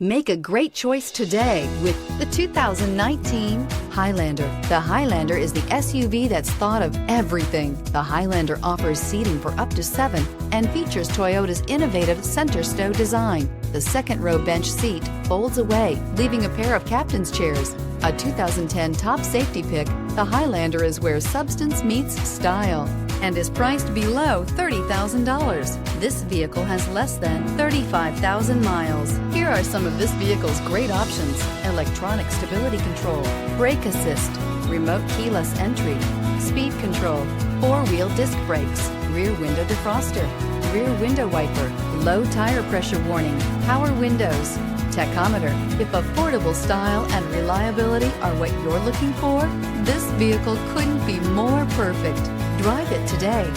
Make a great choice today with the 2019 Highlander. The Highlander is the SUV that's thought of everything. The Highlander offers seating for up to 7 and features Toyota's innovative center stow design. The second row bench seat folds away, leaving a pair of captain's chairs. A 2010 top safety pick, the Highlander is where substance meets style and is priced below $30,000. This vehicle has less than 35,000 miles. Here are some of this vehicle's great options: electronic stability control, brake assist, remote keyless entry, speed control, 4-wheel disc brakes, rear window defroster, rear window wiper, low tire pressure warning, power windows, tachometer. If affordable style and reliability are what you're looking for, this vehicle couldn't be more perfect. Drive it today.